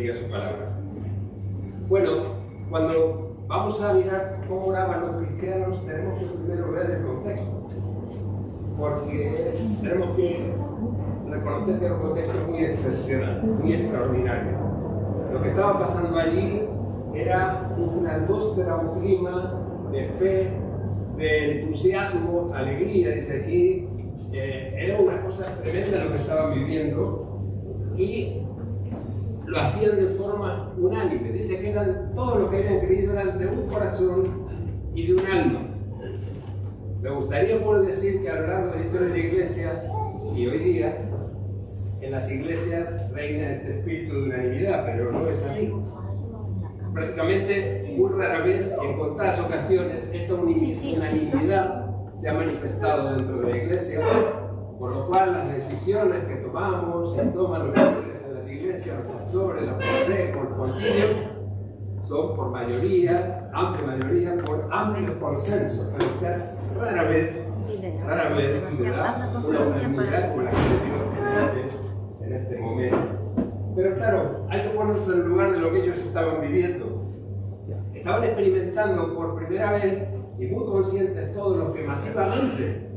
bendiga su palabra. Bueno, cuando vamos a mirar cómo oraban los cristianos, tenemos que primero ver el contexto, porque tenemos que reconocer que era un contexto muy excepcional, muy extraordinario. Lo que estaba pasando allí era una atmósfera, un clima de fe, de entusiasmo, alegría, dice aquí. Era una cosa tremenda lo que estaban viviendo y lo hacían de forma unánime. Dice que eran todos los que habían creído, eran de un corazón y de un alma. Me gustaría poder decir que a lo largo de la historia de la Iglesia y hoy día en las iglesias reina este espíritu de unanimidad, pero no es así. Prácticamente, muy rara vez y en contadas ocasiones, esta unanimidad se ha manifestado dentro de la iglesia, por lo cual las decisiones que tomamos, que toman los líderes en las iglesias, los pastores, los consejos, los concilios, son por mayoría, amplia mayoría, por amplio consenso, pero que es rara vez se da una unanimidad con la que Dios en este momento. Pero claro, hay que ponerse en el lugar de lo que ellos estaban viviendo. Estaban experimentando por primera vez, y muy conscientes todos los que masivamente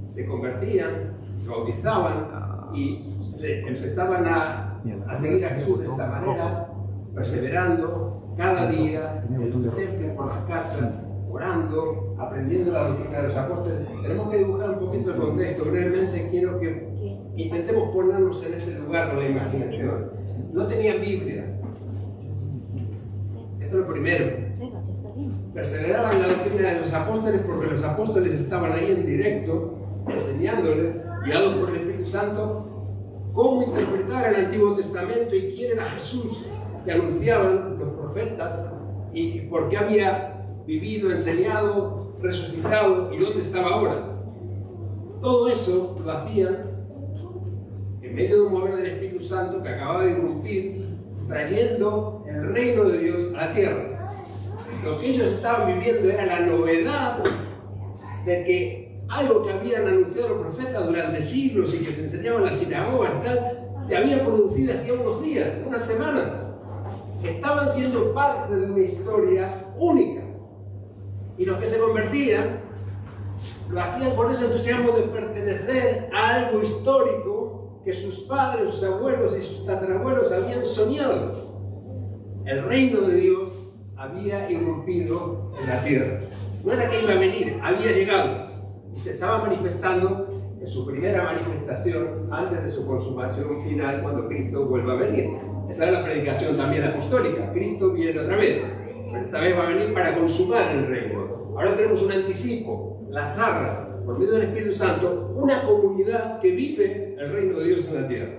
se convertían, se bautizaban y se empezaban a seguir a Jesús de esta manera, perseverando cada día en el templo, por las casas, orando, aprendiendo la doctrina de los apóstoles. Tenemos que dibujar un poquito el contexto. Brevemente quiero que intentemos ponernos en ese lugar con la imaginación. No tenían Biblia. Esto es lo primero. Perseveraban en la doctrina de los apóstoles porque los apóstoles estaban ahí en directo, enseñándoles, guiados por el Espíritu Santo, cómo interpretar el Antiguo Testamento y quién era Jesús que anunciaban los profetas y por qué había vivido, enseñado, resucitado y dónde estaba ahora. Todo eso lo hacían en medio de un mover del Espíritu Santo que acababa de irrumpir, trayendo el reino de Dios a la tierra. Lo que ellos estaban viviendo era la novedad de que algo que habían anunciado los profetas durante siglos y que se enseñaba en las sinagogas y tal, se había producido hacía unos días, unas semanas. Estaban siendo parte de una historia única. Y los que se convertían lo hacían con ese entusiasmo de pertenecer a algo histórico que sus padres, sus abuelos y sus tatarabuelos habían soñado. El reino de Dios había irrumpido en la tierra. No era que iba a venir, había llegado y se estaba manifestando en su primera manifestación antes de su consumación final cuando Cristo vuelva a venir. Esa era la predicación también apostólica. Cristo viene otra vez, pero esta vez va a venir para consumar el reino. Ahora tenemos un anticipo, la zarra, por medio del Espíritu Santo, una comunidad que vive el reino de Dios en la tierra.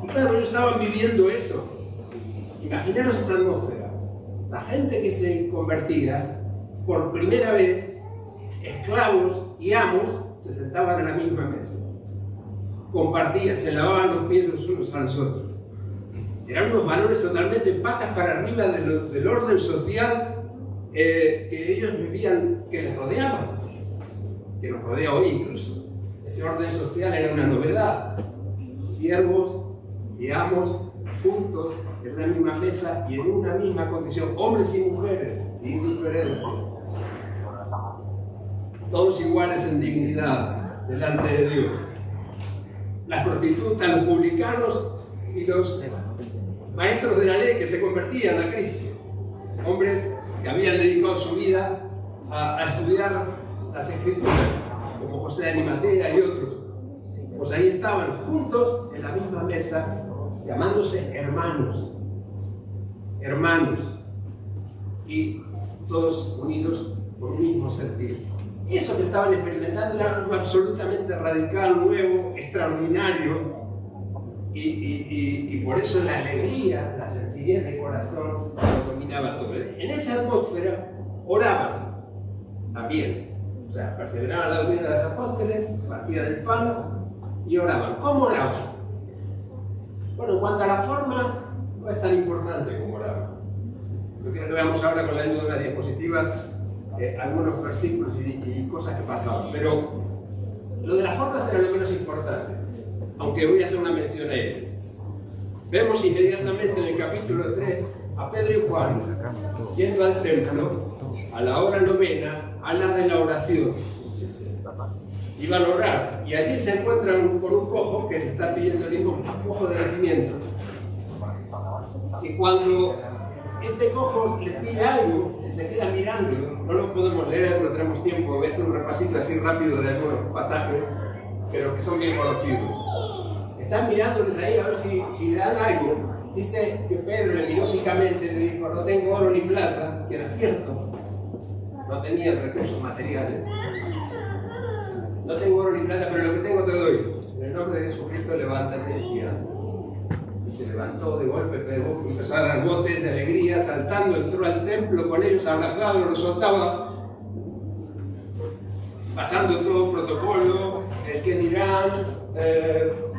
Y claro, ellos estaban viviendo eso. Imaginaros esta atmósfera. La gente que se convertía, por primera vez, esclavos y amos, se sentaban en la misma mesa. Compartían, se lavaban los pies los unos a los otros. Eran unos valores totalmente patas para arriba del orden social que ellos vivían, que les rodeaba, que nos rodea hoy incluso. Ese orden social era una novedad. Siervos y amos juntos en una misma mesa y en una misma condición, hombres y mujeres, sin diferencias. Todos iguales en dignidad delante de Dios. Las prostitutas, los publicanos y los maestros de la ley que se convertían a Cristo. Hombres que habían dedicado su vida a estudiar las Escrituras, como José de Arimatea y otros. Pues ahí estaban juntos en la misma mesa, llamándose hermanos, y todos unidos por un mismo sentido. Eso que estaban experimentando era algo absolutamente radical, nuevo, extraordinario, y por eso la alegría, la sencillez de corazón lo dominaba todo. En esa atmósfera oraban también, o sea, perseveraban la doctrina de los apóstoles, partían el pan y oraban. ¿Cómo oraban? Bueno, en cuanto a la forma, no es tan importante como oraban. Yo quiero que veamos ahora con la ayuda de las diapositivas algunos versículos y cosas que pasaban, pero lo de las formas era lo menos importante, aunque voy a hacer una mención a ello. Vemos inmediatamente en el capítulo 3 a Pedro y Juan yendo al templo a la hora novena, a la de la oración. Iban a orar y allí se encuentran con un cojo que le está pidiendo el hijo, un cojo de nacimiento. Y cuando este cojo le pide algo, si se queda mirando, no lo podemos leer, no tenemos tiempo, voy a hacer un repasito así rápido de algunos pasajes, pero que son bien conocidos. Están mirándoles ahí a ver si le dan algo. Dice que Pedro le miró fijamente y le dijo: no tengo oro ni plata, que era cierto, no tenía recursos materiales. No tengo oro ni plata, pero lo que tengo te doy. En el nombre de Jesucristo, levántate y anda. Y se levantó de golpe, Pedro empezó a dar botes de alegría, saltando, entró al templo con ellos abrazados, los soltaba, pasando todo el protocolo, el que dirán,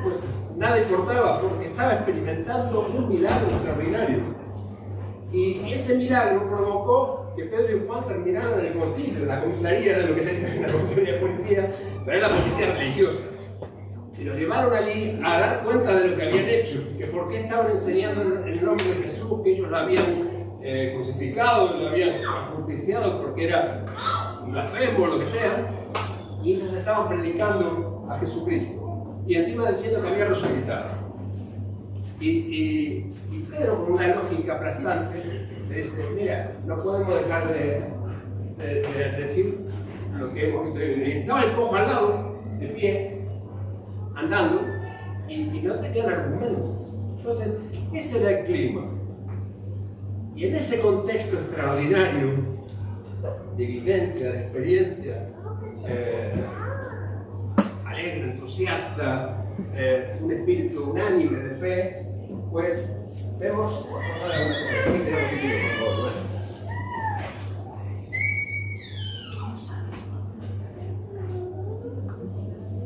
pues nada importaba, porque estaba experimentando un milagro extraordinario. Y ese milagro provocó que Pedro y Juan terminaran en el concilio, en la comisaría de lo que se dice en la comisaría de policía, pero era la policía religiosa. Y los llevaron allí a dar cuenta de lo que habían hecho, que por qué estaban enseñando en el nombre de Jesús, que ellos lo habían crucificado, lo habían ajusticiado porque era blasfemo o lo que sea, y ellos estaban predicando a Jesucristo, y encima diciendo que había resucitado. Y Pedro, con una lógica aplastante, le dice: mira, no podemos dejar de decir lo que hemos visto. Y estaba el cojo al lado, de pie, andando, y no tenían argumento. Entonces, ese era el clima. Y en ese contexto extraordinario de vivencia, de experiencia, alegre, entusiasta, un espíritu unánime de fe, pues vemos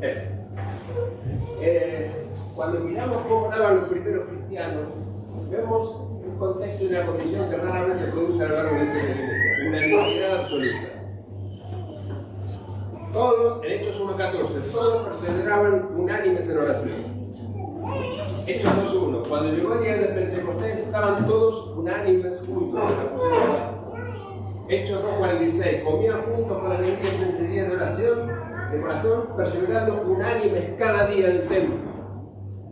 eso. Cuando miramos cómo oraban los primeros cristianos, vemos un contexto y una condición que raramente se produce a lo largo de la iglesia, una unidad absoluta. Todos, en Hechos 1:14, todos perseveraban unánimes en oración. Hechos 2:1, cuando llegó el día de Pentecostés, estaban todos unánimes juntos en la posición. Hechos 2:46, comían juntos con alegría y sencillez de oración, de corazón, perseverando unánimes cada día en el templo.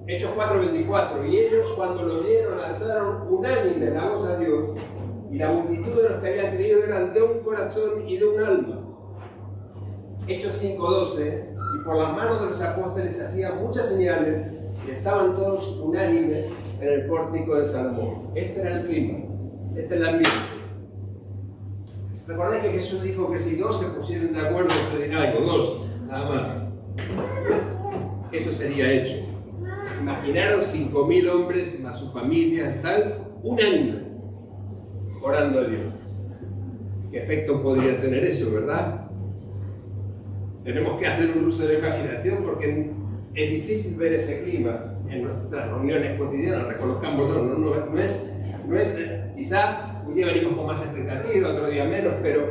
Hechos 4:24, y ellos cuando lo oyeron alzaron unánimes la voz a Dios, y la multitud de los que habían creído eran de un corazón y de un alma. Hechos 5:12, y por las manos de los apóstoles se hacían muchas señales, y estaban todos unánimes en el pórtico de Salomón. Este era el clima, este es el ambiente. Recordad que Jesús dijo que si dos se pusieran de acuerdo en pedir algo, dos, nada más, eso sería hecho. Imaginaros 5.000 hombres más sus familias, tal, unánimes, orando a Dios. ¿Qué efecto podría tener eso, verdad? Tenemos que hacer un uso de la imaginación porque es difícil ver ese clima en nuestras reuniones cotidianas, reconozcámoslo, no es quizás un día venimos con más expectativa, otro día menos, pero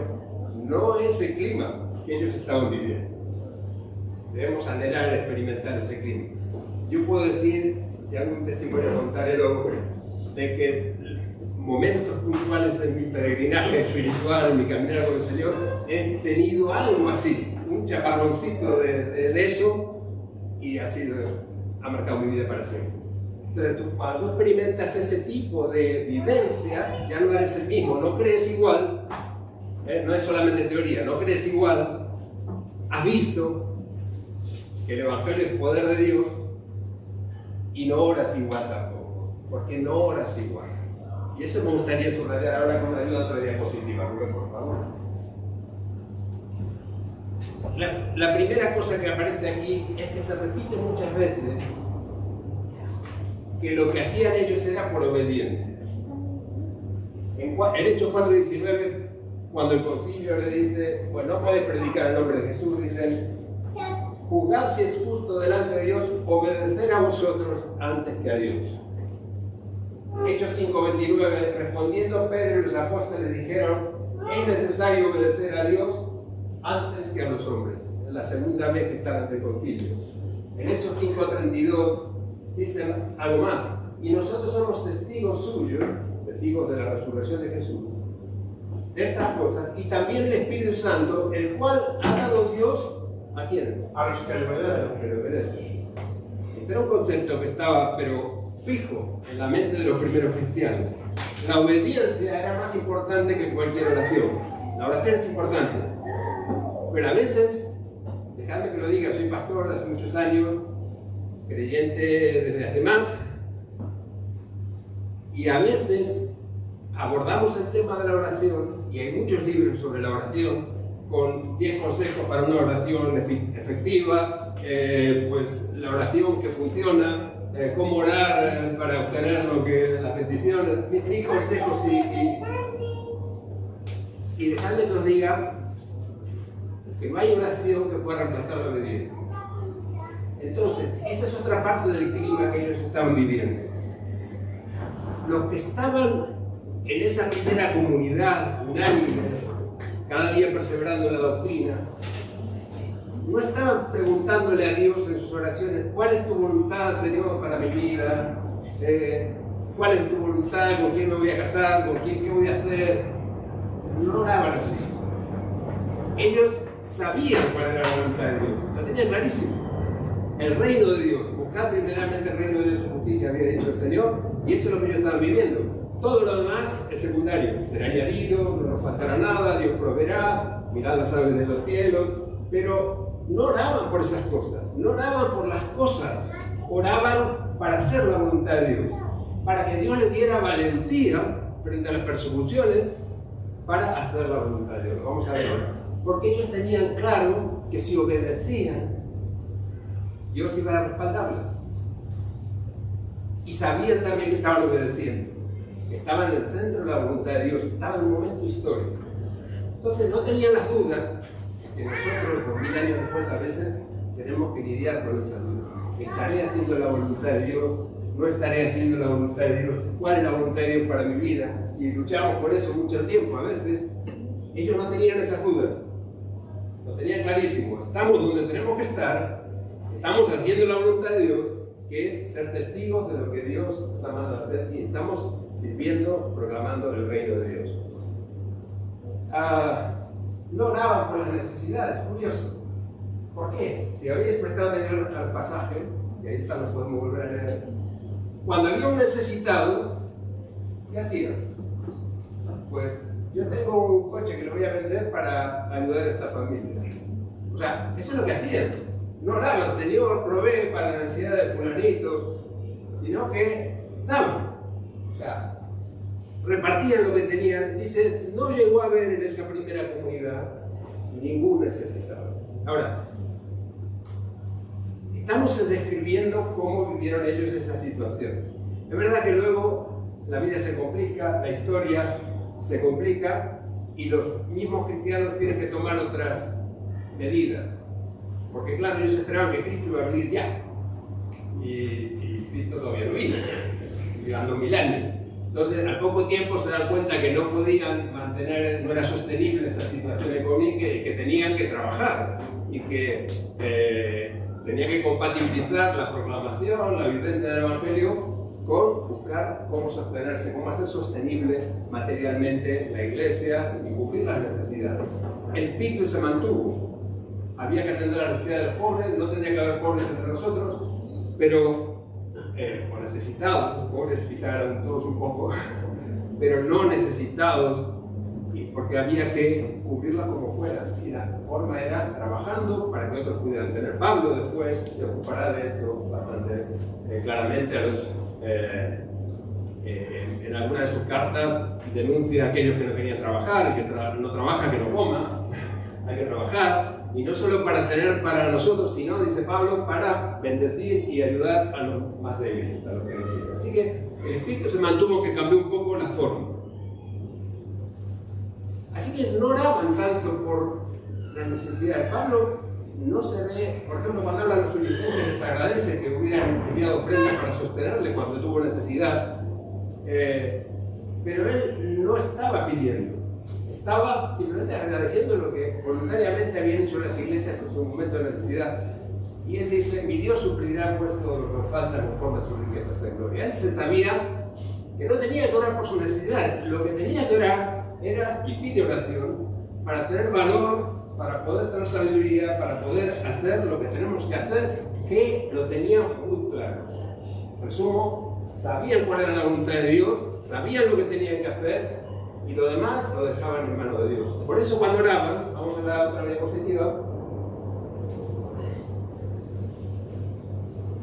no es el clima que ellos estaban viviendo. Debemos anhelar experimentar ese clima. Yo puedo decir, y algún testimonio contaré luego, de que momentos puntuales en mi peregrinaje espiritual, en mi caminar con el Señor, he tenido algo así, un chaparroncito de eso, y ha marcado mi vida para siempre. Entonces, cuando tú experimentas ese tipo de vivencia, ya no eres el mismo, no crees igual, no es solamente teoría, no crees igual, has visto que el Evangelio es poder de Dios, y no oras igual tampoco, porque no oras igual. Y eso me gustaría subrayar ahora con la ayuda de otra diapositiva, Rubén, por favor. La primera cosa que aparece aquí es que se repite muchas veces que lo que hacían ellos era por obediencia. En Hechos 4:19, cuando el concilio le dice, pues no podéis predicar el nombre de Jesús, dicen, juzgad si es justo delante de Dios obedecer a vosotros antes que a Dios. Hechos 5:29, respondiendo Pedro y los apóstoles dijeron, es necesario obedecer a Dios antes que a los hombres. Es la segunda vez que están ante el concilio. En Hechos 5:32, dicen algo más. Y nosotros somos testigos suyos, testigos de la resurrección de Jesús, de estas cosas, y también el Espíritu Santo, el cual ha dado Dios, ¿a quién? A los que le obedecen. Este era un concepto que estaba, pero fijo en la mente de los primeros cristianos. La obediencia era más importante que cualquier oración. La oración es importante, pero a veces, dejadme que lo diga, soy pastor de hace muchos años, creyente desde hace más, y a veces abordamos el tema de la oración, y hay muchos libros sobre la oración, con 10 consejos para una oración efectiva, pues la oración que funciona, cómo orar para obtener lo que, las peticiones, mil consejos, y dejadme que os diga que no hay oración que pueda reemplazar la obediencia. Entonces, esa es otra parte del clima que ellos estaban viviendo. Los que estaban en esa primera comunidad unánime, cada día perseverando en la doctrina, no estaban preguntándole a Dios en sus oraciones: ¿cuál es tu voluntad, Señor, para mi vida? ¿Cuál es tu voluntad? ¿Con quién me voy a casar? ¿Con quién qué voy a hacer? No oraban así. Ellos sabían cuál era la voluntad de Dios, lo tenían clarísimo. El reino de Dios, buscar primeramente el reino de Dios y su justicia, había dicho el Señor, y eso es lo que ellos estaban viviendo. Todo lo demás es secundario, será añadido, no nos faltará nada, Dios proveerá, mirad las aves de los cielos, pero no oraban por esas cosas, no oraban por las cosas, oraban para hacer la voluntad de Dios, para que Dios les diera valentía frente a las persecuciones, para hacer la voluntad de Dios. Vamos a ver ahora. Porque ellos tenían claro que si obedecían, Dios iba a respaldarlas. Y sabían también que estaban obedeciendo, que estaban en el centro de la voluntad de Dios, estaban en un momento histórico. Entonces no tenían las dudas, que nosotros, 2000 años después, a veces tenemos que lidiar con esas dudas. ¿Estaré haciendo la voluntad de Dios? ¿No estaré haciendo la voluntad de Dios? ¿Cuál es la voluntad de Dios para mi vida? Y luchamos por eso mucho tiempo. A veces ellos no tenían esas dudas, lo tenían clarísimo. Estamos donde tenemos que estar, estamos haciendo la voluntad de Dios, que es ser testigos de lo que Dios nos ha mandado a hacer, y estamos sirviendo, proclamando el reino de Dios. No oraban por las necesidades, curioso. ¿Por qué? Si habéis prestado atención al pasaje, y ahí está, lo podemos volver a leer, cuando había un necesitado, ¿qué hacían? Pues yo tengo un coche que lo voy a vender para ayudar a esta familia. O sea, eso es lo que hacían. No oraban: Señor, provee para la necesidad de fulanito, sino que daban. O sea, repartían lo que tenían. Dice, no llegó a haber en esa primera comunidad ningún necesitado. Ahora, estamos describiendo cómo vivieron ellos esa situación. Es verdad que luego la vida se complica, la historia se complica, y los mismos cristianos tienen que tomar otras medidas. Porque claro, ellos esperaban que Cristo iba a venir ya. Y Cristo todavía no vino, llevando 1000 años. Entonces, al poco tiempo se dan cuenta que no podían mantener, no era sostenible esa situación económica, y que tenían que trabajar. Y que tenía que compatibilizar la proclamación, la vivencia del Evangelio, con buscar cómo sostenerse, cómo hacer sostenible materialmente la iglesia y cubrir las necesidades. El espíritu se mantuvo. Había que atender la necesidad de los pobres, no tendría que haber pobres entre nosotros, pero, o necesitados, los pobres quizá eran todos un poco, pero no necesitados, porque había que cubrirlas como fuera, y la forma era trabajando para que otros pudieran tener. Pablo después se ocupará de esto bastante claramente. En alguna de sus cartas denuncia a aquellos que no querían trabajar, que no trabaja, que no coma. Hay que trabajar, y no solo para tener para nosotros, sino, dice Pablo, para bendecir y ayudar a los más débiles, a los que no quieren. Así que el espíritu se mantuvo, que cambió un poco la forma. Así que no oraban tanto por las necesidades. Pablo no se ve, por ejemplo, cuando habla de los filipenses, les agradece que hubieran enviado ofrendas para sostenerle cuando tuvo necesidad, pero él no estaba pidiendo, estaba simplemente agradeciendo lo que voluntariamente habían hecho las iglesias en su momento de necesidad. Y él dice, mi Dios suplirá pues todo lo que nos falta conforme a sus riquezas en gloria. Él se sabía que no tenía que orar por su necesidad, lo que tenía que orar era, y pide oración, para tener valor, para poder tener sabiduría, para poder hacer lo que tenemos que hacer, que lo tenía muy claro. Resumo, sabían cuál era la voluntad de Dios, sabían lo que tenían que hacer, y lo demás lo dejaban en manos de Dios. Por eso cuando oraban, vamos a la otra diapositiva,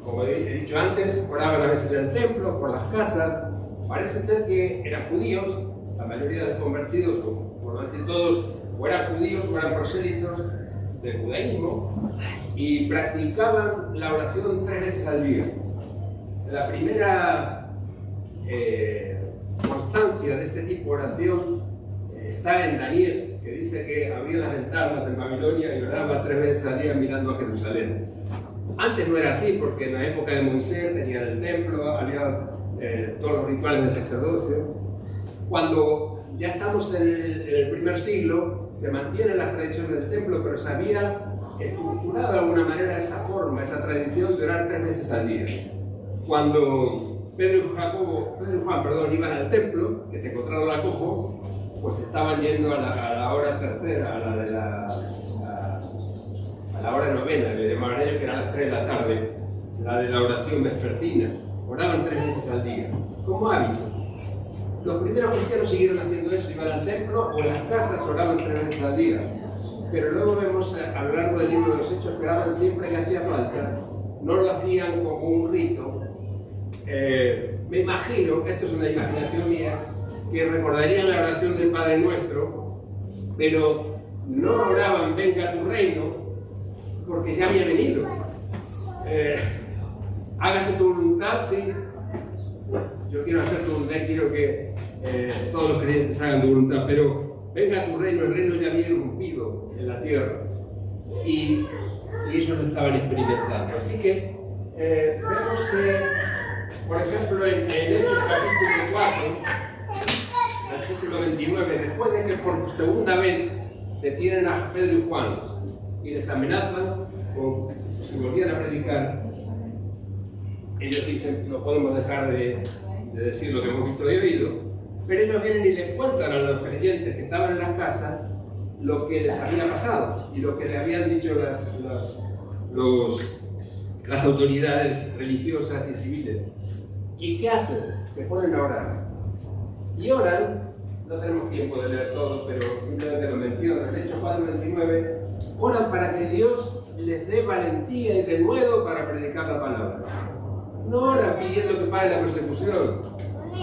como he dicho antes, oraban a veces en el templo, por las casas. Parece ser que eran judíos, la mayoría de los convertidos, por no decir todos, o eran judíos o eran prosélitos del judaísmo, y practicaban la oración 3 veces al día. La primera constancia de este tipo de oración está en Daniel, que dice que abría las ventanas en Babilonia y oraba 3 veces al día mirando a Jerusalén. Antes no era así, porque en la época de Moisés tenían el templo, había todos los rituales del sacerdocio. Cuando ya estamos en el primer siglo, se mantienen las tradiciones del templo, pero se había estructurado de alguna manera esa forma, esa tradición de orar 3 veces al día. Cuando Pedro y Juan iban al templo, que se encontraron al cojo, pues estaban yendo a la hora tercera, a la hora novena, le llamaban ellos, que eran las 3 de la tarde, la de la oración vespertina. Oraban 3 veces al día, como hábito. Los primeros cristianos siguieron haciendo eso, iban al templo o en las casas oraban 3 veces al día. Pero luego vemos a lo largo del libro de los Hechos que oraban siempre que hacía falta, no lo hacían como un rito. Me imagino, esto es una imaginación mía, que recordarían la oración del Padre Nuestro, pero no oraban venga tu reino, porque ya había venido. Hágase tu voluntad, sí. Yo quiero hacer tu voluntad y quiero que todos los creyentes hagan tu voluntad, pero venga tu reino, el reino ya había irrumpido en la tierra y ellos lo estaban experimentando. Así que vemos que, por ejemplo, en Hechos capítulo 4, versículo 29, después de que por segunda vez detienen a Pedro y Juan y les amenazan o si volvían a predicar, ellos dicen, no podemos dejar de decir lo que hemos visto y oído, pero ellos vienen y les cuentan a los creyentes que estaban en las casas lo que les había pasado y lo que le habían dicho las autoridades religiosas y civiles. ¿Y qué hacen? Se ponen a orar. Y oran, no tenemos tiempo de leer todo, pero simplemente lo menciono, en Hechos 4:29, oran para que Dios les dé valentía y denuedo para predicar la palabra. No oran pidiendo que pare la persecución,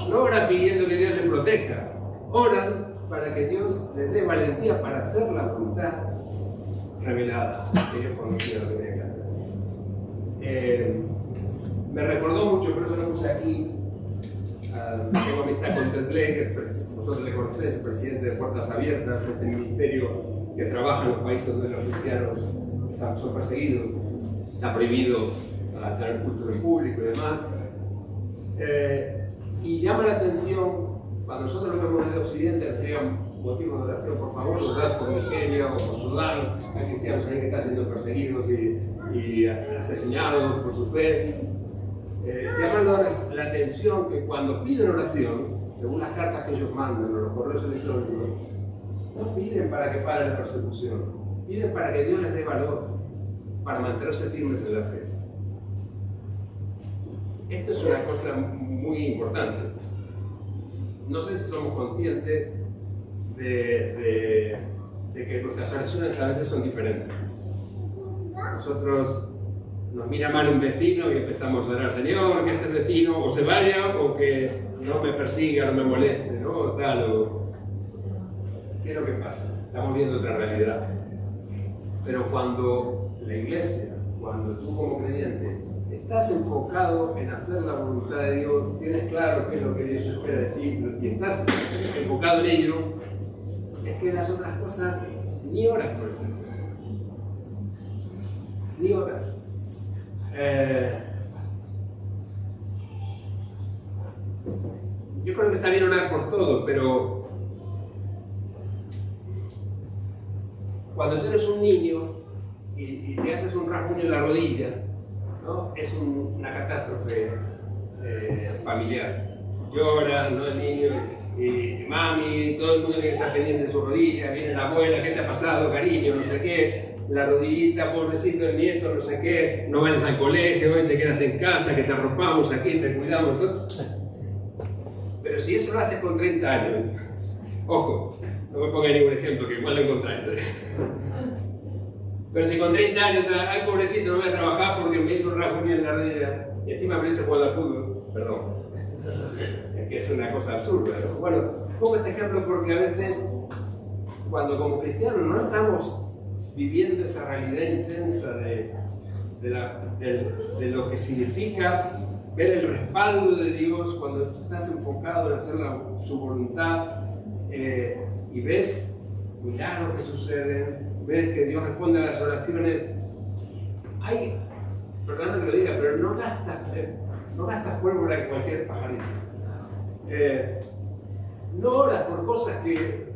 no oran pidiendo que Dios les proteja, oran para que Dios les dé valentía para hacer la voluntad revelada que ellos conocían lo que tenían que hacer. Me recordó mucho, por eso lo puse aquí, tengo amistad con Ted Blake, vosotros le conocéis, el presidente de Puertas Abiertas, este ministerio que trabaja en los países donde los cristianos son perseguidos, está prohibido a tener culto en público y demás. Y llama la atención, cuando nosotros lo vemos desde Occidente, nos llegan motivos de oración, por favor, orad por Nigeria o por Sudán, hay cristianos ahí que están siendo perseguidos y asesinados por su fe. Llama la atención que cuando piden oración, según las cartas que ellos mandan o los correos electrónicos, no piden para que pare la persecución, piden para que Dios les dé valor, para mantenerse firmes en la fe. Esto es una cosa muy importante. No sé si somos conscientes de que nuestras oraciones a veces son diferentes. Nosotros nos mira mal un vecino y empezamos a orar, Señor, que este vecino o se vaya o que no me persiga, no me moleste, ¿no? O tal, o... ¿Qué es lo que pasa? Estamos viendo otra realidad. Pero cuando la iglesia, cuando tú como creyente, estás enfocado en hacer la voluntad de Dios, tienes claro qué es lo que Dios espera de ti y estás enfocado en ello, es que las otras cosas ni oras por esas cosas. Ni oras. Yo creo que está bien orar por todo, pero cuando tú eres un niño y te haces un rasguño en la rodilla, ¿no? Es una catástrofe familiar. Llora, ¿no? El niño, y mami, todo el mundo que está pendiente de su rodilla, viene la abuela, ¿qué te ha pasado, cariño? No sé qué, la rodillita, pobrecito el nieto, no sé qué, no vayas al colegio, te quedas en casa, que te arropamos aquí, te cuidamos, ¿no? Pero si eso lo haces con 30 años, ojo, no me ponga ningún ejemplo, que igual lo encontráis. Pero si con 30 años, ay pobrecito, no voy a trabajar porque me hizo un rasguño en la rodilla, y encima me dice jugando al fútbol, perdón. Es que es una cosa absurda, ¿no? Bueno, pongo este ejemplo porque a veces, cuando como cristianos no estamos viviendo esa realidad intensa de lo que significa ver el respaldo de Dios cuando tú estás enfocado en hacer su voluntad y ves milagros que suceden, ves que Dios responde a las oraciones, perdón que lo diga, pero no gastas pólvora en cualquier pajarito. No oras por cosas que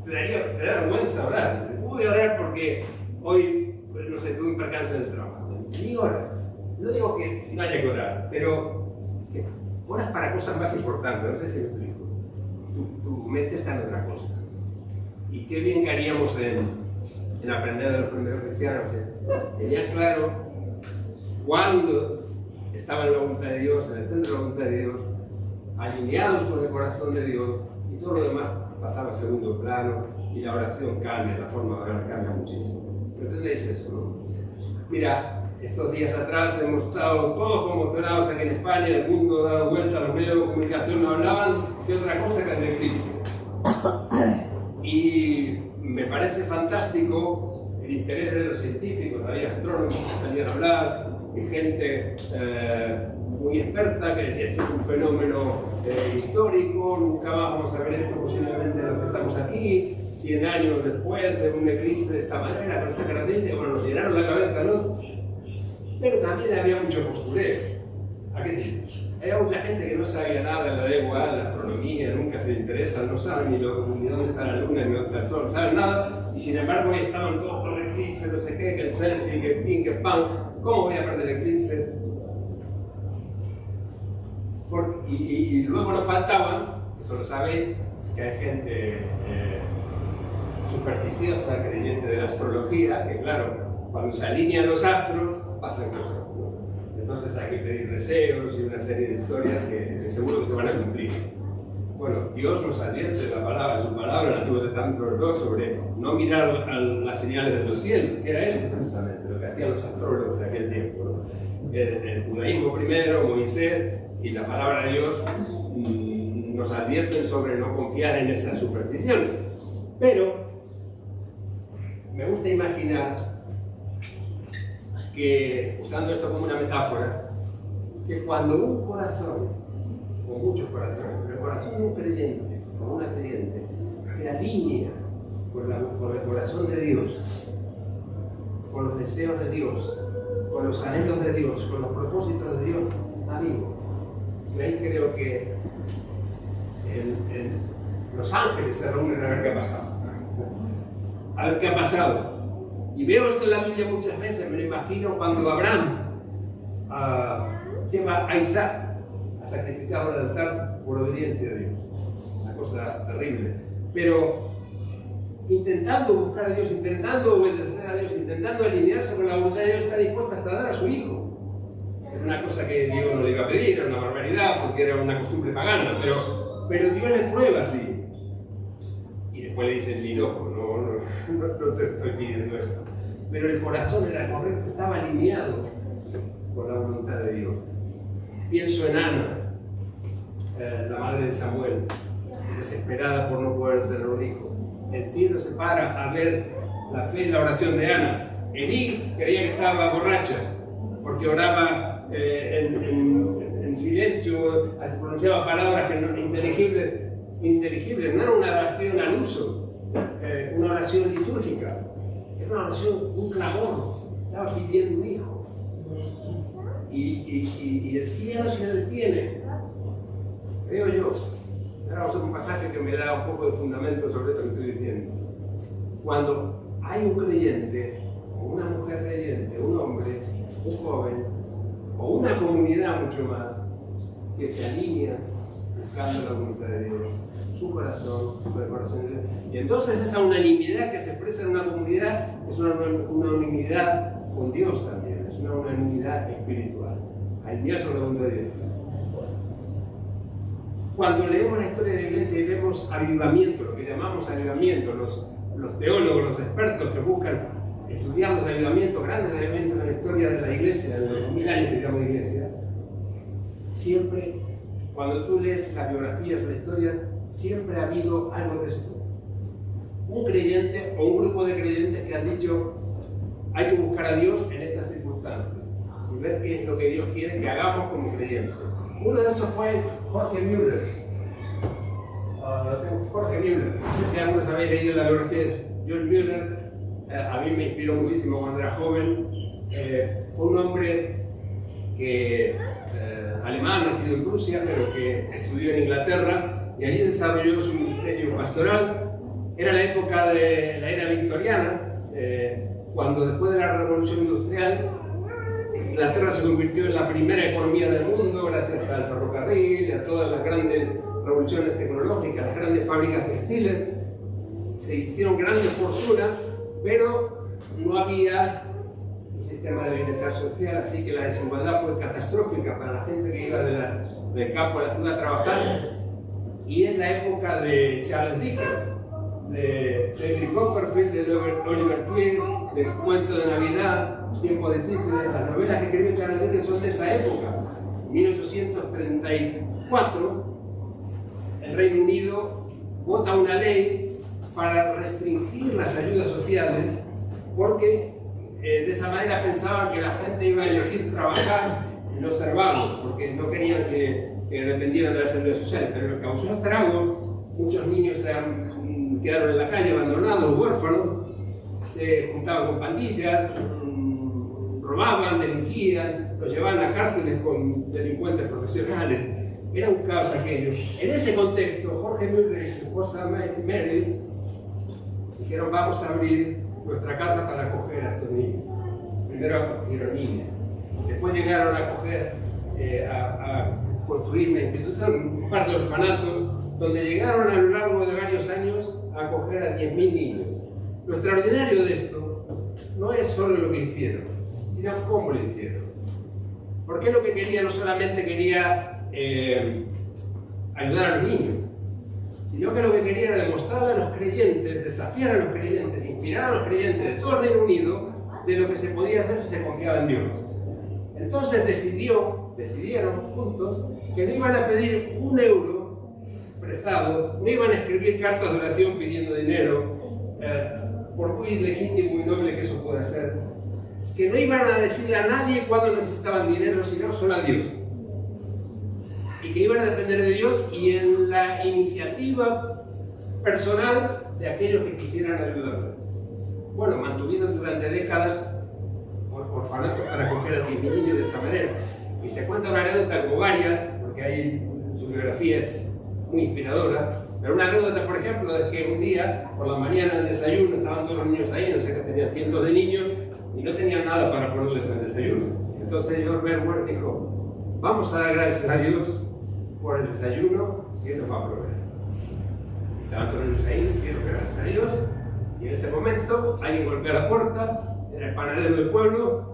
te da vergüenza orar. Voy a orar porque hoy, no sé, tuve un percance en el trabajo. Ni oras. No digo que no haya que orar, pero oras para cosas más importantes. No sé si me explico. Tu mente está en otra cosa. Y qué bien que haríamos en aprender de los primeros cristianos, que tenían claro cuando estaban en la voluntad de Dios, en el centro de la voluntad de Dios, alineados con el corazón de Dios, y todo lo demás pasaba a segundo plano, y la oración cambia, la forma de orar cambia muchísimo. ¿Entendéis eso, no? Mira, estos días atrás hemos estado todos conmocionados aquí en España, el mundo ha dado vuelta, los medios de comunicación no hablaban de otra cosa que del eclipse. Y me parece fantástico el interés de los científicos, había astrónomos que salían a hablar, y gente muy experta que decía esto es un fenómeno histórico, nunca vamos a ver esto posiblemente los que estamos aquí, 100 años después, en un eclipse de esta manera, con esta característica, bueno, nos llenaron la cabeza, ¿no? Pero también había mucho postureo. ¿A qué sí? Había mucha gente que no sabía nada, le da igual, la astronomía, nunca se interesa, no saben ni dónde está la luna, ni dónde está el sol, no saben nada, y sin embargo ahí estaban todos con el eclipse, no sé qué, que el selfie, que el pin, que el pan. ¿Cómo voy a perder el eclipse? Y luego nos faltaban, eso lo sabéis, que hay gente supersticiosa, creyente de la astrología, que claro, cuando se alinean los astros, pasan cosas, ¿no? Entonces hay que pedir deseos y una serie de historias que seguro que se van a cumplir. Bueno, Dios nos advierte en su palabra, en el Antiguo Testamento, sobre no mirar las señales de los cielos, que era esto precisamente, lo que hacían los astrólogos de aquel tiempo, ¿no? El judaísmo primero, Moisés, y la palabra de Dios nos advierten sobre no confiar en esas supersticiones. Pero me gusta imaginar que, usando esto como una metáfora, que cuando un corazón, o muchos corazones, pero el corazón de un creyente o una creyente se alinea con el corazón de Dios, con los deseos de Dios, con los anhelos de Dios, con los propósitos de Dios, amigo, y ahí creo que los ángeles se reúnen a ver qué ha pasado. A ver qué ha pasado. Y veo esto en la Biblia muchas veces, me lo imagino cuando Abraham lleva a Isaac a sacrificar al altar por obediencia a Dios. Una cosa terrible. Pero intentando buscar a Dios, intentando obedecer a Dios, intentando alinearse con la voluntad de Dios, está dispuesto hasta dar a su hijo. Era una cosa que Dios no le iba a pedir, era una barbaridad, porque era una costumbre pagana, pero Dios le prueba así. Y después le dicen, ni loco, no te estoy pidiendo esto. Pero el corazón era correcto, estaba alineado con la voluntad de Dios. Pienso en Ana, la madre de Samuel, desesperada por no poder tener un hijo. El cielo se para a ver la fe y la oración de Ana. Elí creía que estaba borracha, porque oraba en silencio, pronunciaba palabras que no inteligibles, no era una oración al uso, una oración litúrgica, era una oración, un clamor, estaba pidiendo un hijo. Y el cielo se detiene, creo yo. Ahora vamos a un pasaje que me da un poco de fundamento sobre esto que estoy diciendo. Cuando hay un creyente una mujer creyente, un hombre, un joven, o una comunidad mucho más, que se alinea buscando la voluntad de Dios, su corazón, el corazón de Dios. Y entonces esa unanimidad que se expresa en una comunidad es una unanimidad con Dios también, es una unanimidad espiritual, alinearse con la voluntad de Dios. Cuando leemos la historia de la iglesia y vemos avivamiento, lo que llamamos avivamiento, los teólogos, los expertos que buscan estudiar los avivamientos, grandes avivamientos en la historia de la iglesia, en los 2000 años que llamamos iglesia, siempre, cuando tú lees las biografías o la historia, siempre ha habido algo de esto. Un creyente o un grupo de creyentes que han dicho, hay que buscar a Dios en estas circunstancias y ver qué es lo que Dios quiere que hagamos como creyentes. Uno de esos fue Jorge Müller. Jorge Müller. No sé si algunos habéis leído la biografía de John Müller. A mí me inspiró muchísimo cuando era joven. Fue un hombre que, alemán, nacido en Prusia, pero que estudió en Inglaterra y allí desarrolló su ministerio pastoral. Era la época de la era victoriana, cuando después de la Revolución Industrial, Inglaterra se convirtió en la primera economía del mundo gracias al ferrocarril y a todas las grandes revoluciones tecnológicas, las grandes fábricas textiles. Se hicieron grandes fortunas, pero no había un sistema de bienestar social, así que la desigualdad fue catastrófica para la gente que iba del campo a la ciudad a trabajar. Y es la época de Charles Dickens, de David Copperfield, de Oliver Twist, del cuento de Navidad, Tiempos Difíciles. Las novelas que escribió Charles Dickens son de esa época. En 1834, el Reino Unido vota una ley para restringir las ayudas sociales, porque de esa manera pensaban que la gente iba a elegir trabajar y no ser vagos, porque no querían que dependieran de las ayudas sociales. Pero causó estrago, muchos niños quedaron en la calle abandonados, huérfanos, se juntaban con pandillas, robaban, delinquían, los llevaban a cárceles con delincuentes profesionales. Era un caos aquello. En ese contexto, Jorge Müller y su esposa Mary dijeron, vamos a abrir nuestra casa para acoger a estos niños. Primero acogieron niños, después llegaron a acoger, a construir una institución, un par de orfanatos, donde llegaron a lo largo de varios años a acoger a 10.000 niños. Lo extraordinario de esto no es solo lo que hicieron, sino cómo lo hicieron. Porque lo que quería no solamente quería ayudar a los niños, sino que lo que quería era demostrarle a los creyentes, desafiar a los creyentes, inspirar a los creyentes de todo el Reino Unido de lo que se podía hacer si se confiaba en Dios. Entonces decidieron juntos que no iban a pedir un euro prestado, no iban a escribir cartas de oración pidiendo dinero, por muy legítimo y noble que eso pueda ser, que no iban a decirle a nadie cuándo necesitaban dinero, sino solo a Dios. Y que iban a depender de Dios y en la iniciativa personal de aquellos que quisieran ayudarles. Bueno, mantuvieron durante décadas orfanatos para acoger a 10.000 niños de esa manera. Y se cuenta una anécdota, como varias, porque ahí su biografía es muy inspiradora, pero una anécdota, por ejemplo, es que un día, por la mañana en el desayuno, estaban todos los niños ahí, no sé qué, tenían cientos de niños, y no tenían nada para ponerles el desayuno. Entonces George Bernard dijo, vamos a dar gracias a Dios por el desayuno que nos va a proveer. Estaban todos los niños ahí, dieron gracias a Dios, y en ese momento alguien golpea la puerta, era el panadero del pueblo,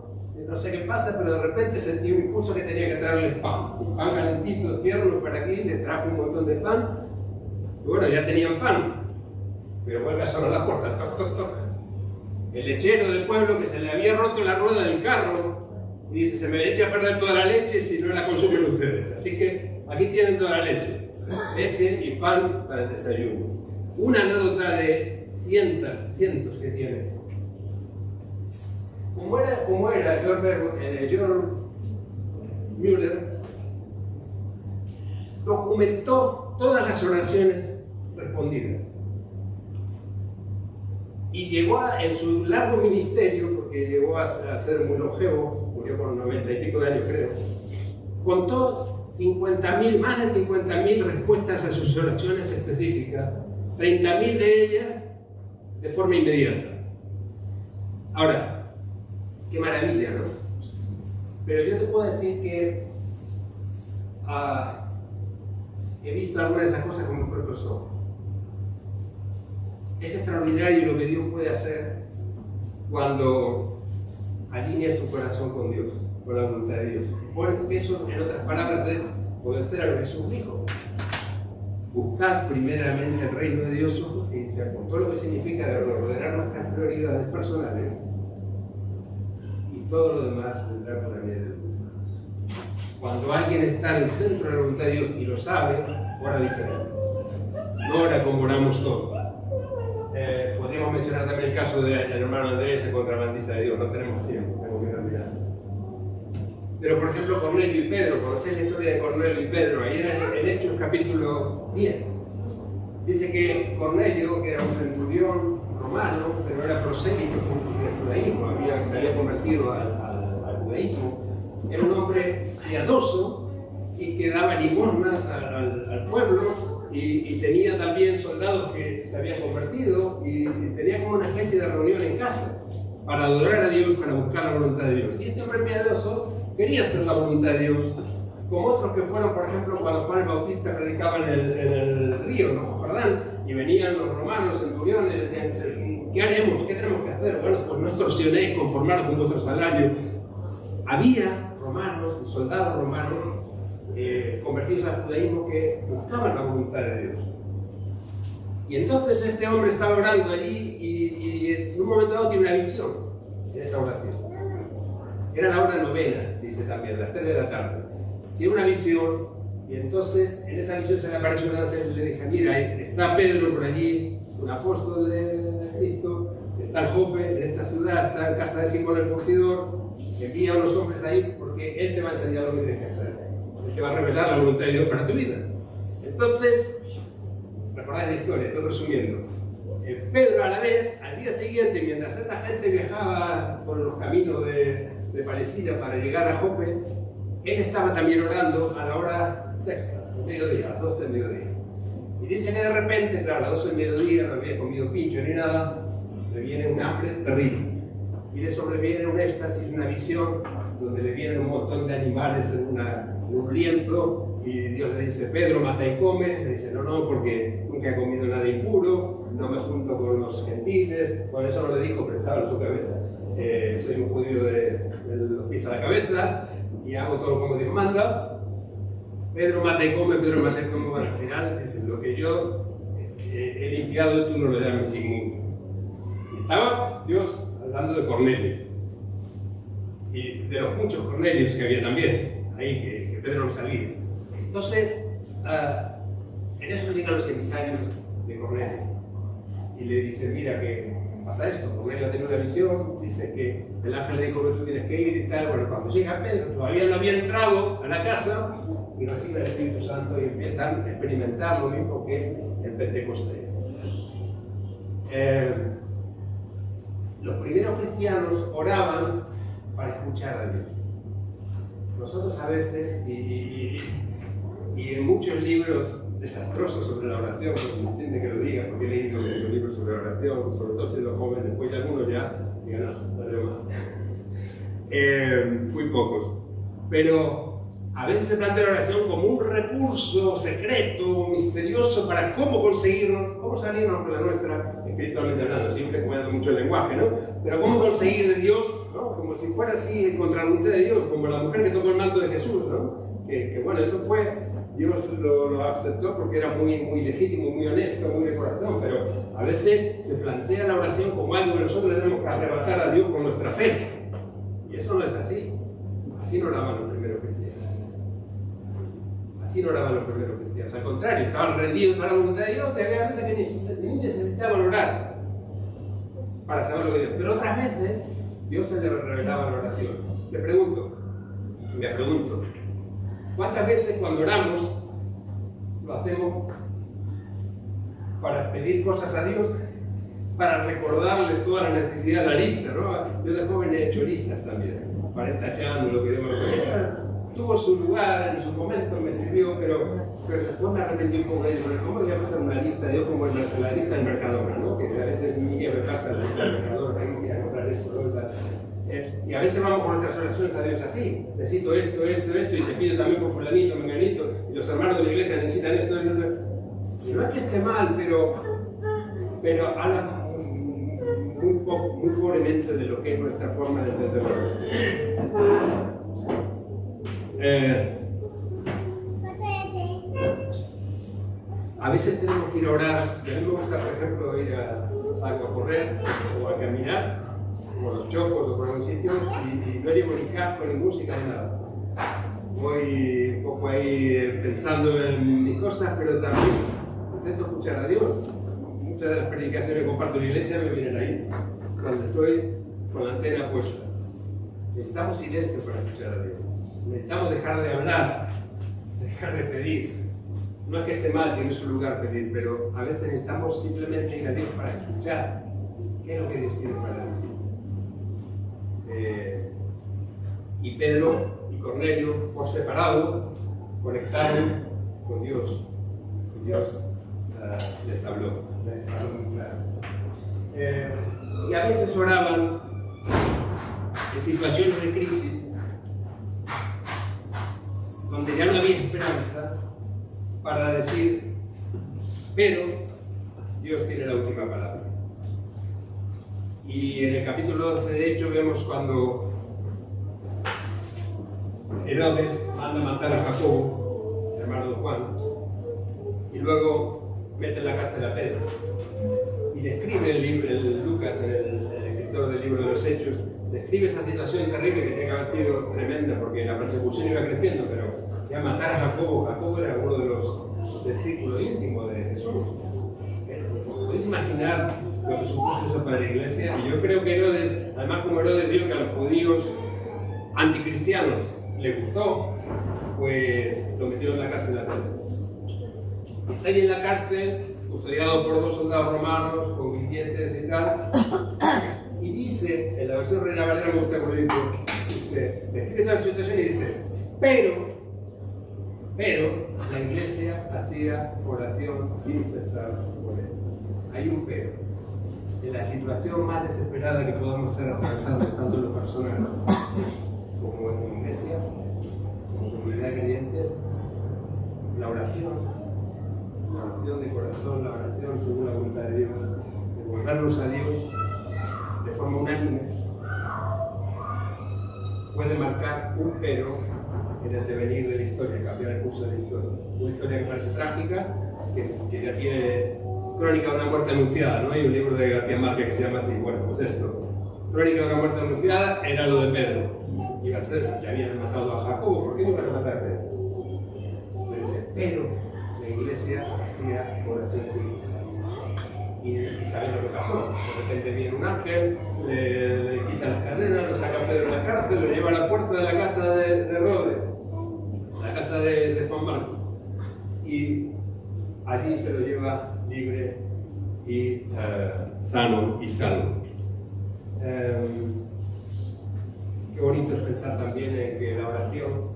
no sé qué pasa, pero de repente sentí un impulso que tenía que traerles pan. Un pan calentito, tierno para aquí, les trajo un montón de pan. Y bueno, ya tenían pan, pero vuelve a sonar la puerta, toc, toc, toc. El lechero del pueblo que se le había roto la rueda del carro y dice, se me echa a perder toda la leche si no la consumen ustedes. Así que aquí tienen toda la leche. Leche y pan para el desayuno. Una anécdota de cientos que tiene. Como era George Müller, documentó todas las oraciones respondidas. Y llegó en su largo ministerio, porque llegó a ser muy longevo, murió por 90 y pico de años creo, contó 50.000, más de 50.000 respuestas a sus oraciones específicas, 30.000 de ellas de forma inmediata. Ahora, qué maravilla, ¿no? Pero yo te puedo decir que he visto algunas de esas cosas con mis propios ojos. Es extraordinario lo que Dios puede hacer cuando alineas tu corazón con Dios, con la voluntad de Dios. Porque eso, en otras palabras, es obedecer a lo que Jesús dijo. Buscad primeramente el reino de Dios, su justicia, con todo lo que significa de ordenar nuestras prioridades personales, y todo lo demás vendrá por la medida. Cuando alguien está en el centro de la voluntad de Dios y lo sabe, ora diferente. No ora como oramos todos. Podríamos mencionar también el caso del hermano Andrés, el contrabandista de Dios. No tenemos tiempo, tengo que cambiar. Pero por ejemplo, Cornelio y Pedro, conocéis la historia de Cornelio y Pedro, ahí en Hechos capítulo 10. Dice que Cornelio, que era un centurión romano, pero era prosélito del judaísmo, se había convertido al judaísmo, era un hombre piadoso y que daba limosnas al pueblo, y tenía también soldados que se habían convertido, y tenía como una especie de reunión en casa para adorar a Dios, para buscar la voluntad de Dios. Y este hombre piadoso quería hacer la voluntad de Dios, como otros que fueron, por ejemplo, cuando Juan el Bautista predicaba en el río, en Jordán, y venían los romanos, centuriones, y decían, ¿qué haremos? ¿Qué tenemos que hacer? Bueno, pues no extorsionéis, conformaros con vuestro salario. Había romanos, soldados romanos, convertidos al judaísmo, que buscaban la voluntad de Dios. Y entonces este hombre estaba orando allí y en un momento dado tiene una visión en esa oración. Era la hora novena, dice también, las 3 de la tarde. Tiene una visión y entonces en esa visión se le aparece una ángel y le dice, mira, está Pedro por allí, un apóstol de Cristo, está en Jope, en esta ciudad, está en casa de Simón el Curtidor, envía a unos hombres ahí porque él te va a enseñar lo que tienes que hacer. Él te va a revelar la voluntad de Dios para tu vida. Entonces, recordáis la historia, estoy resumiendo. Pedro a la vez, al día siguiente, mientras esta gente viajaba por los caminos de Palestina para llegar a Jope, él estaba también orando a la hora sexta, al mediodía, a las 12 del mediodía. Y dice que de repente, claro, a las 12 del mediodía, no había comido pincho ni nada, le viene un hambre terrible. Y le sobreviene un éxtasis, una visión, donde le vienen un montón de animales en un lienzo, y Dios le dice, Pedro, mata y come. Le dice, no, porque nunca he comido nada impuro, no me junto con los gentiles. Bueno, eso no le dijo, pero estaba en su cabeza. Soy un judío de los pies a la cabeza, y hago todo como Dios manda. Pedro, mata y come, Pedro, mata y come. Bueno, al final, dice, lo que yo he limpiado, tú no lo llames inmundo. Y estaba Dios hablando de Cornelio, y de los muchos Cornelios que había también, ahí que Pedro no sabía. Entonces, en eso llegan los emisarios de Cornelio, y le dice, mira que pasa esto, Cornelio tiene una visión, dice que el ángel le dijo que tú tienes que ir y tal. Bueno, cuando llega Pedro, todavía no había entrado a la casa, y recibe el Espíritu Santo y empiezan a experimentar lo mismo que el Pentecostés. Los primeros cristianos oraban para escuchar a Dios. Nosotros a veces, y en muchos libros desastrosos sobre la oración, pues me entiende que lo diga, porque he leído muchos libros sobre la oración, sobre todo siendo joven, después de algunos ya, digan, no leo más. Muy pocos. Pero a veces se plantea la oración como un recurso secreto, misterioso, para cómo conseguirnos, cómo salirnos con la nuestra, espiritualmente hablando, siempre cuidando mucho el lenguaje, ¿no? Pero cómo conseguir de Dios, ¿no? Como si fuera así el contraluz de Dios, como la mujer que tocó el manto de Jesús, ¿no? Que bueno, eso fue, Dios lo aceptó porque era muy legítimo, muy honesto, muy de corazón, pero a veces se plantea la oración como algo que nosotros le tenemos que arrebatar a Dios con nuestra fe. Y eso no es así. Así no oraban los primeros cristianos. Así no oraban los primeros cristianos. Al contrario, estaban rendidos a la voluntad de Dios, y había veces que ni necesitaban orar para saber lo que Dios. Pero otras veces Dios se le revelaba la oración. Me pregunto, ¿cuántas veces cuando oramos lo hacemos para pedir cosas a Dios, para recordarle toda la necesidad de la lista, ¿no? Yo de joven he hecho listas también, para ir tachando lo que Dios me pedía. Tuvo su lugar, en su momento me sirvió, pero después me arrepentí un poco de ello. ¿Cómo voy a pasar una lista de Dios como la lista del Mercadona, ¿no? Que a veces mi niña me pasa la lista del Mercadona, tengo que ir a comprar esto, ¿no? Y a veces vamos con nuestras oraciones a Dios así, necesito esto, y te pido también por fulanito, menganito, y los hermanos de la iglesia necesitan esto. Y no es que esté mal, pero habla muy pobremente de lo que es nuestra forma de entenderlo. A veces tenemos que ir a orar. A mí me gusta, por ejemplo, ir a correr o a caminar por los chocos o por algún sitio y no llevo ni casco, ni música, ni nada. Voy un poco ahí pensando en mis cosas, pero también intento escuchar a Dios. Muchas de las predicaciones que comparto en la iglesia me vienen ahí, cuando estoy con la antena puesta. Necesitamos silencio para escuchar a Dios. Necesitamos dejar de hablar, dejar de pedir. No es que esté mal, tiene su lugar pedir, pero a veces necesitamos simplemente ir a Dios para escuchar qué es lo que Dios tiene para decir. Y Pedro y Cornelio, por separado, conectaron con Dios. Y Dios les habló muy claro. Y a veces oraban en situaciones de crisis, donde ya no había esperanza, para decir, pero Dios tiene la última palabra. Y en el capítulo 12, de hecho, vemos cuando Herodes manda a matar a Jacobo, hermano de Juan, y luego mete en la cárcel a Pedro. Y describe el Lucas, el escritor del libro de los Hechos, describe esa situación terrible que tiene que haber sido tremenda, porque la persecución iba creciendo, pero ya matar a Jacobo era uno de los del círculo íntimo de Jesús. ¿Podéis imaginar lo que supuso eso para la iglesia? Y yo creo que Herodes, además como Herodes vio que a los judíos anticristianos les gustó, pues lo metió en la cárcel a Pedro. Está ahí en la cárcel, custodiado por 2 soldados romanos, con grilletes y tal, y dice, en la versión Reina Valera me gusta como dice, describe la situación y dice, pero la iglesia hacía oración sin cesar por él. Hay un pero. En la situación más desesperada que podamos estar atravesando, tanto en lo personal como en la iglesia, como comunidad de creyentes, la oración de corazón, la oración según la voluntad de Dios, de volvernos a Dios de forma unánime, puede marcar un pero en el devenir de la historia, cambiar el curso de la historia. Una historia que parece trágica, que ya tiene crónica de una muerte anunciada, ¿no? Hay un libro de García Márquez que se llama así, bueno, pues esto. Crónica de una muerte anunciada era lo de Pedro. Iba a ser, ya habían matado a Jacobo, ¿por qué no iban a matar a Pedro? Pero la iglesia hacía oración cristana. Y saben lo que pasó. De repente viene un ángel, le quita las cadenas, lo saca a Pedro de la cárcel, lo lleva a la puerta de la casa de Herodes, la casa de Juan Marcos. Y allí se lo lleva libre y sano y salvo. Qué bonito es pensar también en que la oración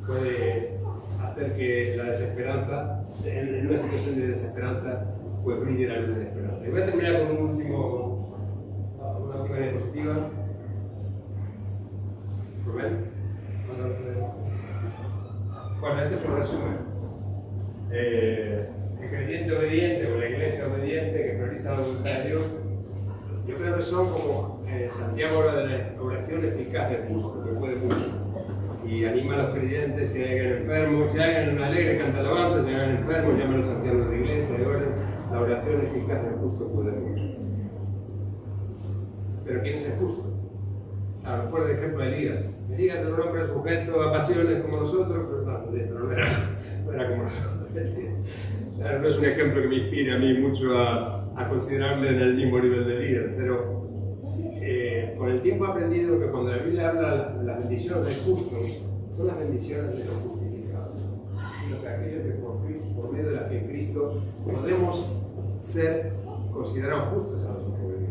puede hacer que la desesperanza, en una situación de desesperanza, pues brille la luz de la esperanza. Y voy a terminar con una última diapositiva. Rubén. Bueno, este es un resumen. El creyente obediente o la iglesia obediente que prioriza la voluntad de Dios, yo creo que son como Santiago habla de la oración eficaz del justo, que puede mucho. Y anima a los creyentes, si hay alguien enfermo, si hay alguien alegre, canta alabanza, si hay alguien enfermo, llama a los ancianos de la iglesia y oren. La oración eficaz del justo puede mucho. Pero ¿quién es el justo? A lo mejor el ejemplo de Elías. Elías era un hombre sujeto a pasiones como nosotros, pero no era como nosotros. Claro, no es un ejemplo que me inspire a mí mucho a considerarme en el mismo nivel de Elías, pero con el tiempo he aprendido que cuando la Biblia habla de las bendiciones del justo, son las bendiciones de los justificados. Sino que aquellos que por medio de la fe en Cristo podemos ser considerados justos a los ojos de Dios.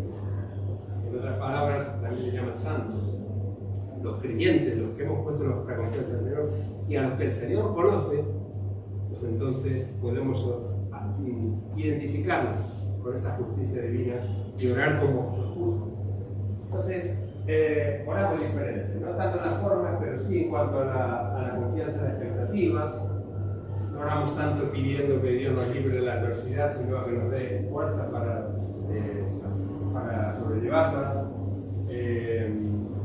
En otras palabras, también se llaman santos. Los creyentes, los que hemos puesto nuestra confianza en el Señor, y a los que el Señor conoce, pues entonces podemos identificarlos con esa justicia divina y orar como justo. Entonces, oramos diferente, no tanto en las formas, pero sí en cuanto a la confianza, a la expectativa. No oramos tanto pidiendo que Dios nos libre de la adversidad, sino que nos dé fuerza para sobrellevarla.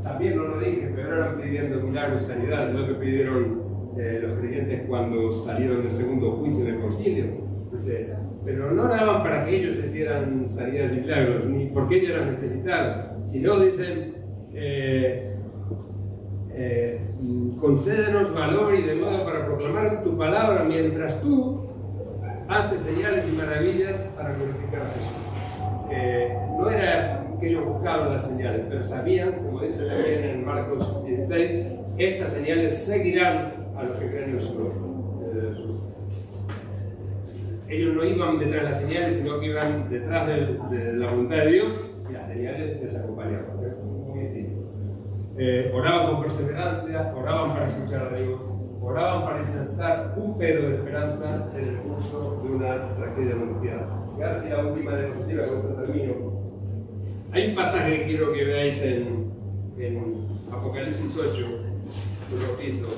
También no lo dije, pero eran pidiendo milagros y sanidad, es lo que pidieron los creyentes cuando salieron del segundo juicio del concilio. Entonces, pero no oraban para que ellos hicieran sanidades y milagros, ni porque ellos las necesitaban, sino dicen, concédenos valor y de modo para proclamar tu palabra mientras tú haces señales y maravillas para glorificar a Jesús. No era que ellos buscaban las señales, pero sabían, como dice también en Marcos 16, estas señales seguirán a los que creen en su nombre. Ellos no iban detrás de las señales, sino que iban detrás de la voluntad de Dios y las señales les acompañaban. Es muy distinto. Oraban con perseverancia, oraban para escuchar a Dios, oraban para insertar un pelo de esperanza en el curso de una tragedia anunciada. Y ahora sí, la última diapositiva, con esto termino. Hay un pasaje que quiero que veáis en Apocalipsis 8, un poquito,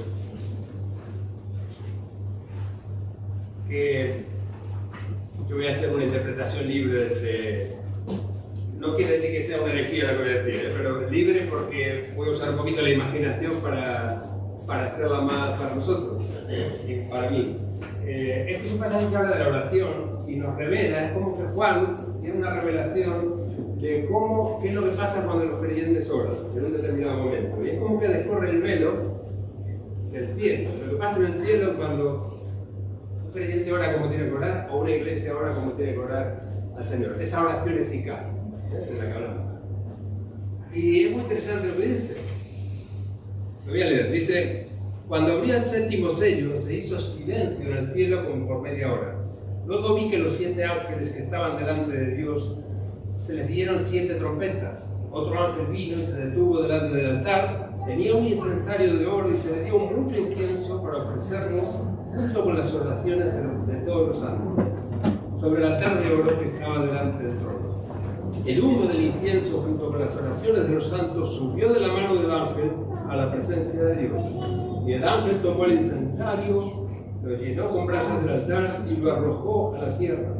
que yo voy a hacer una interpretación libre desde... No quiere decir que sea una herejía la que voy a decir, pero libre porque voy a usar un poquito la imaginación para hacerla más para nosotros y para mí. Este es un pasaje que habla de la oración y nos revela, es como que Juan tiene una revelación de qué es lo que pasa cuando los creyentes oran en un determinado momento. Y es como que descorre el velo del cielo. Lo que pasa en el cielo cuando un creyente ora como tiene que orar, o una iglesia ora como tiene que orar al Señor. Esa oración eficaz de la que hablamos. Y es muy interesante lo que dice. Lo voy a leer. Dice: cuando abría el séptimo sello, se hizo silencio en el cielo como por media hora. Luego vi que los 7 ángeles que estaban delante de Dios se les dieron 7 trompetas. Otro ángel vino y se detuvo delante del altar. Tenía un incensario de oro y se le dio mucho incienso para ofrecerlo junto con las oraciones de todos los santos, sobre el altar de oro que estaba delante del trono. El humo del incienso junto con las oraciones de los santos subió de la mano del ángel a la presencia de Dios. Y el ángel tomó el incensario, lo llenó con brasas del altar y lo arrojó a la tierra.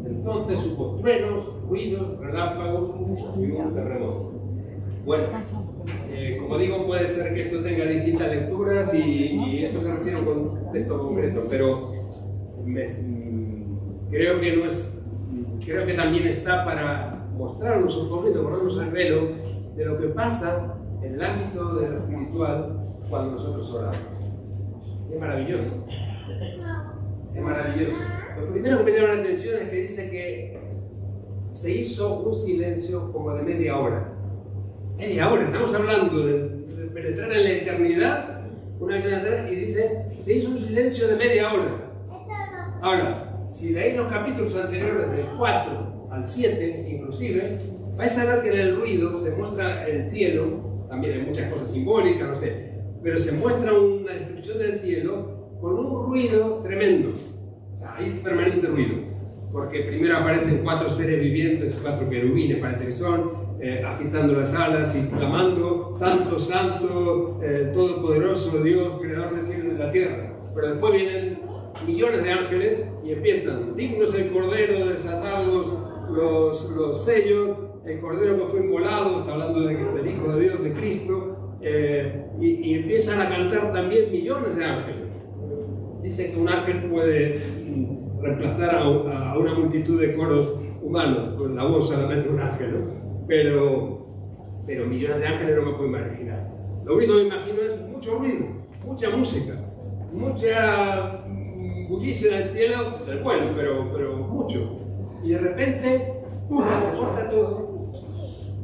Entonces hubo truenos, ruidos, relámpagos y un terremoto. Bueno, como digo, puede ser que esto tenga distintas lecturas y esto se refiere a un contexto concreto, pero creo que también está para mostrarnos un poquito, ponernos el velo de lo que pasa en el ámbito de lo espiritual cuando nosotros oramos. Es maravilloso. Es maravilloso. Lo primero que me llama la atención es que dice que se hizo un silencio como de media hora. Media hora, estamos hablando de penetrar en la eternidad, una vez atrás, y dice, se hizo un silencio de media hora. Ahora, si leéis los capítulos anteriores, del 4 al 7 inclusive, vais a ver que en el ruido se muestra el cielo, también hay muchas cosas simbólicas, no sé, pero se muestra una descripción del cielo con un ruido tremendo. O sea, hay permanente ruido, porque primero aparecen 4 seres vivientes, 4 querubines, parece que son, agitando las alas y clamando: Santo, Santo, Todopoderoso Dios, Creador del cielo y de la tierra. Pero después vienen millones de ángeles y empiezan: dignos el Cordero de desatar los sellos, el Cordero que fue inmolado, está hablando del Hijo de Dios, de Cristo, y empiezan a cantar también millones de ángeles. Dice que un ángel puede reemplazar a una multitud de coros humanos, con la voz solamente de un ángel, ¿no? Pero millones de ángeles no me puedo imaginar. Lo único que me imagino es mucho ruido, mucha música, mucha bullicio en el cielo, del bueno, pero mucho. Y de repente, ¡pum!, se corta todo.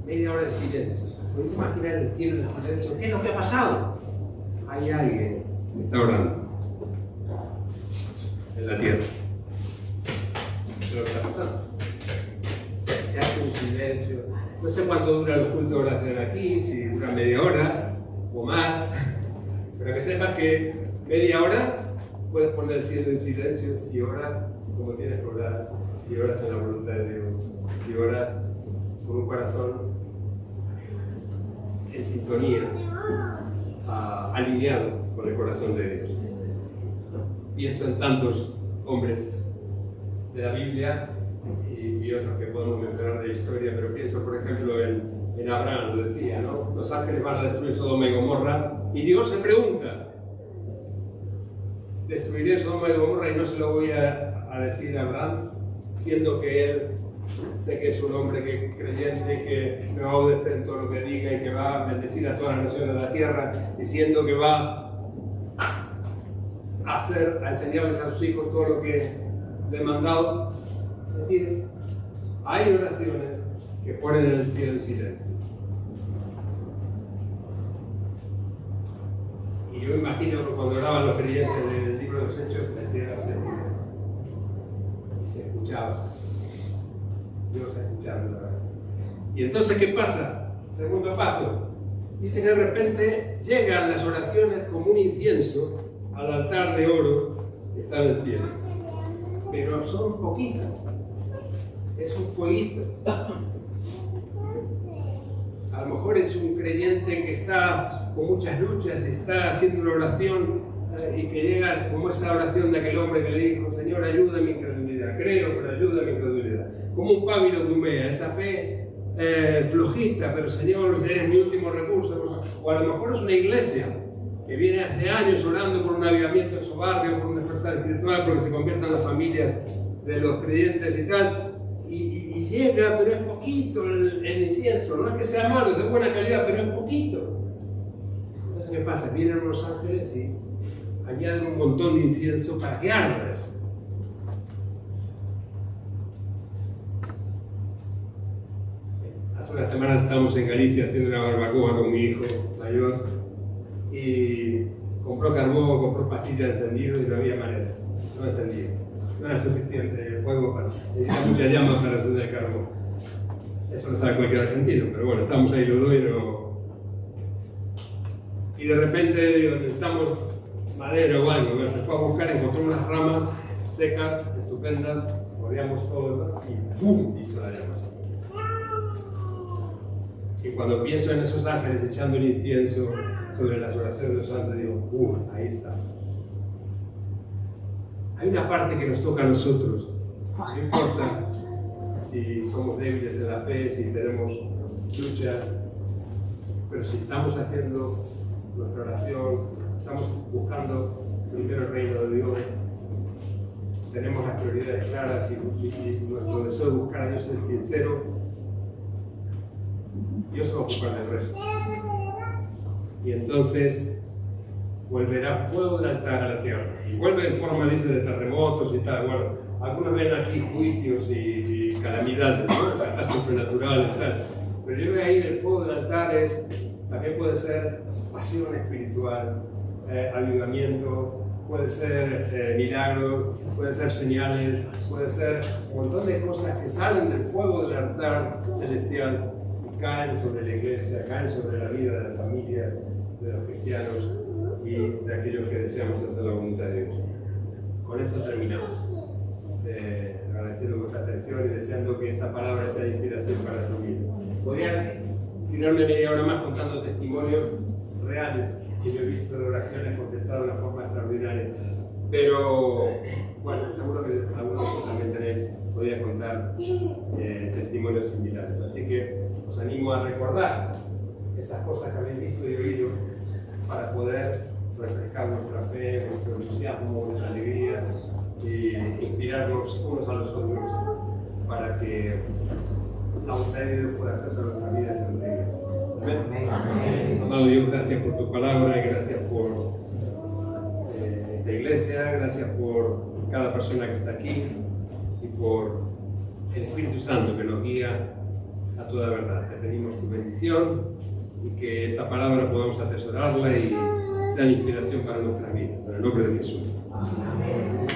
Media hora de silencio. ¿Podéis imaginar el cielo en silencio? ¿Qué es lo que ha pasado? Hay alguien que está orando en la tierra. Eso es lo que está pasando. Se hace un silencio. No sé cuánto duran los cultos de oración aquí, si dura media hora o más, pero que sepas que media hora puedes poner el cielo en silencio si oras como tienes que orar, si oras en la voluntad de Dios, si oras con un corazón en sintonía, alineado con el corazón de Dios. Pienso en tantos hombres de la Biblia y otros que podemos mencionar de la historia, pero pienso, por ejemplo, en Abraham, lo decía, ¿no? Los ángeles van a destruir Sodoma y Gomorra, y Dios se pregunta: ¿destruiré Sodoma y Gomorra y no se lo voy a decir a Abraham? Siendo que él, sé que es un hombre creyente, que me va a obedecer en todo lo que diga y que va a bendecir a todas las naciones de la tierra, diciendo que va a enseñarles a sus hijos todo lo que le he mandado. Es decir, hay oraciones que ponen el cielo en silencio. Y yo imagino que cuando oraban los creyentes del libro de los Hechos, el cielo se silencio. Y se escuchaba. Dios escuchando la oración. Y entonces, ¿qué pasa? Segundo paso. Dice que de repente llegan las oraciones como un incienso al altar de oro que está en el cielo. Pero son poquitas. Es un fueguito. A lo mejor es un creyente que está con muchas luchas y está haciendo una oración y que llega como esa oración de aquel hombre que le dijo: Señor, ayuda a mi incredulidad. Creo, pero ayuda a mi incredulidad. Como un pábilo que humea, esa fe flojita, pero Señor, eres mi último recurso. O a lo mejor es una iglesia que viene hace años orando por un avivamiento en su barrio, por un despertar espiritual, porque se conviertan las familias de los creyentes y tal. Y llega, pero es poquito el incienso. No es que sea malo, es de buena calidad, pero es poquito. Entonces, ¿qué pasa? Vienen los ángeles y añaden un montón de incienso para que arda eso. Hace unas semanas estábamos en Galicia haciendo una barbacoa con mi hijo mayor y compró carbón, compró pastillas de encendido y no había manera, no encendía. No era suficiente el fuego para necesitar mucha llama para encender el carbón. Eso lo sabe cualquier argentino, pero bueno, estamos ahí los dos y de repente digo, necesitamos madera o algo. Bueno, se fue a buscar, encontró unas ramas secas, estupendas, rodeamos todo y ¡pum! Hizo la llama. Y cuando pienso en esos ángeles echando el incienso sobre las oraciones de los santos, digo, ahí está. Hay una parte que nos toca a nosotros. No importa si somos débiles en la fe, si tenemos luchas, pero si estamos haciendo nuestra oración, estamos buscando primero el reino de Dios, tenemos las prioridades claras y nuestro deseo de buscar a Dios es sincero, Dios se va a ocupar del resto. Y entonces volverá fuego del altar a la tierra. Y vuelve en forma, dice, de terremotos y tal. Bueno, algunos ven aquí juicios y calamidades, ¿no? Catástrofes naturales y tal. Pero yo veo ahí el fuego del altar también puede ser pasión espiritual, avivamiento, puede ser milagros, puede ser señales, puede ser un montón de cosas que salen del fuego del altar celestial y caen sobre la iglesia, caen sobre la vida de la familia, de los cristianos y de aquellos que deseamos hacer la voluntad de Dios. Con esto terminamos. Agradeciendo vuestra atención y deseando que esta palabra sea de inspiración para tu vida. Podría tirarme media hora más contando testimonios reales que yo he visto de oraciones contestadas de una forma extraordinaria. Pero, bueno, seguro que algunos de vosotros también podéis contar testimonios similares. Así que os animo a recordar esas cosas que habéis visto y oído para poder refrescar nuestra fe, nuestro entusiasmo, nuestra alegría y inspirarnos unos a los otros para que la voluntad de Dios pueda hacerse en nuestra vida y en nuestra iglesia. Amén. Amado Dios, gracias por tu palabra y gracias por esta iglesia, gracias por cada persona que está aquí y por el Espíritu Santo que nos guía a toda verdad. Te pedimos tu bendición y que esta palabra podamos atesorarla y sea de inspiración para nuestras vidas. En el nombre de Jesús. Amén.